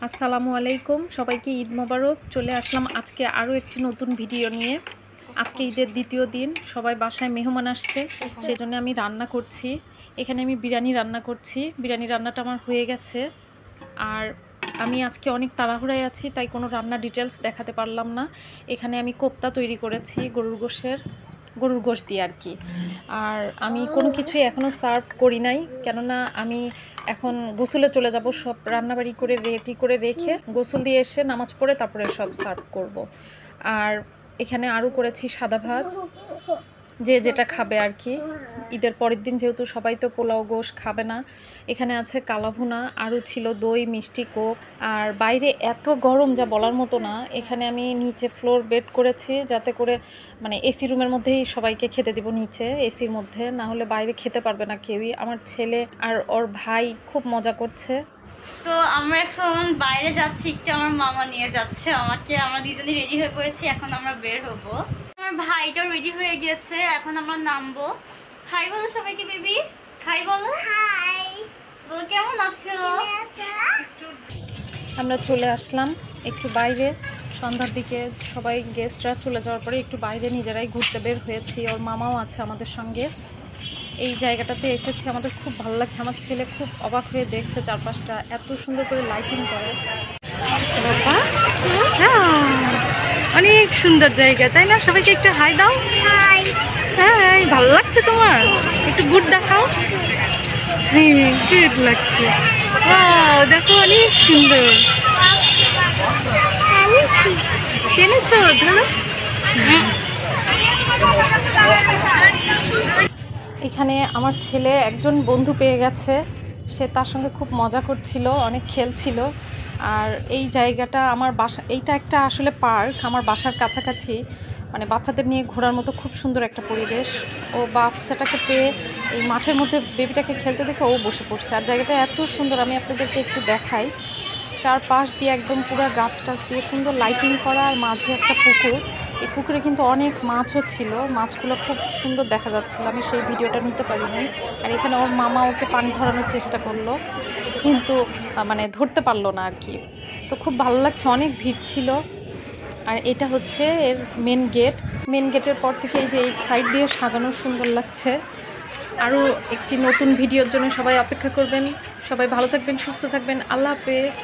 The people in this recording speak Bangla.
আসসালামু আলাইকুম, সবাইকে ঈদ মোবারক। চলে আসলাম আজকে আরও একটি নতুন ভিডিও নিয়ে। আজকে ঈদের দ্বিতীয় দিন, সবাই বাসায় মেহমান আসছে, সেই জন্য আমি রান্না করছি। এখানে আমি বিরিয়ানি রান্না করছি। বিরিয়ানি রান্নাটা আমার হয়ে গেছে। আর আমি আজকে অনেক তাড়াহুড়ায় আছি, তাই কোনো রান্না ডিটেলস দেখাতে পারলাম না। এখানে আমি কোপ্তা তৈরি করেছি গরুর গোশ দিয়ে আর কি। আর আমি কোনো কিছুই এখনও সার্ভ করি নাই, কেননা আমি এখন গোসলে চলে যাব। সব রান্নাবাড়ি করে রেডি করে রেখে গোসল দিয়ে এসে নামাজ পড়ে তারপরে সব সার্ভ করব। আর এখানে আরও করেছি সাদা ভাত, যে যেটা খাবে আর কি। ঈদের পরের দিন যেহেতু সবাই তো পোলাও গোশ খাবে না। এখানে আছে কালাভুনা, আরও ছিল দই, মিষ্টি, কোক। আর বাইরে এত গরম যা বলার মতো না। এখানে আমি নিচে ফ্লোর বেড করেছি, যাতে করে মানে এসি রুমের মধ্যেই সবাইকে খেতে দিব, নিচে এসির মধ্যে, না হলে বাইরে খেতে পারবে না কেউই। আমার ছেলে আর ওর ভাই খুব মজা করছে। সো আমরা এখন বাইরে যাচ্ছি, একটু আমার মামা নিয়ে যাচ্ছে আমাকে। আমরা দুজনে রেডি হয়ে পড়েছি, এখন আমরা বের হব। আমার ভাইটাও রেডি হয়ে গিয়েছে, এখন আমরা নামবো। হাই বলো সবাইকে, বেবি হাই বলো। হাই বলো, কেমন আছো? আমরা চলে আসলাম একটু বাইরে সন্ধ্যার দিকে। সবাই গেস্টরা চলে যাওয়ার পরে একটু বাইরে নিজেরাই ঘুরতে বের হয়েছি। ওর মামাও আছে আমাদের সঙ্গে। এই জায়গাটাতে এসেছি, আমাদের খুব ভালো লাগছে। আমার ছেলে খুব অবাক হয়ে দেখছে চারপাশটা, এত সুন্দর করে লাইটিং করে। বাবা অনেক সুন্দর জায়গা, তাই না? সবাইকে একটু হাই দাও। হাই। হ্যাঁ, ভালো লাগছে তোমার? একটু গুড দেখাও। হ্যাঁ, গুড লাগছে। দেখো অনেক সুন্দর। কিনেছো? ধরো। এখানে আমার ছেলে একজন বন্ধু পেয়ে গেছে, সে তার সঙ্গে খুব মজা করছিল, অনেক খেলছিল। আর এই জায়গাটা আমার বাসা, এইটা একটা আসলে পার্ক আমার বাসার কাছাকাছি, মানে বাচ্চাদের নিয়ে ঘোরার মতো খুব সুন্দর একটা পরিবেশ। ও বাচ্চাটাকে পেয়ে এই মাঠের মধ্যে বেবিটাকে খেলতে দেখে ও বসে পড়ছে। আর জায়গাটা এত সুন্দর, আমি আপনাদেরকে একটু দেখাই। চারপাশ দিয়ে একদম পুরো গাছ টাছ দিয়ে সুন্দর লাইটিং করা, আর মাঝে একটা পুকুর। এই পুকুরে কিন্তু অনেক মাছও ছিল, মাছগুলো খুব সুন্দর দেখা যাচ্ছিল। আমি সেই ভিডিওটা নিতে পারিনি। আর এখানে ওর মামা ওকে পানি ধরানোর চেষ্টা করলো, কিন্তু মানে ধরতে পারলো না আর কি। তো খুব ভালো লাগছে, অনেক ভিড় ছিল। আর এটা হচ্ছে এর মেন গেটের পর থেকে এই যে এই সাইড দিয়ে সাজানো সুন্দর লাগছে। আরও একটি নতুন ভিডিওর জন্য সবাই অপেক্ষা করবেন। সবাই ভালো থাকবেন, সুস্থ থাকবেন। আল্লাহ হাফেজ।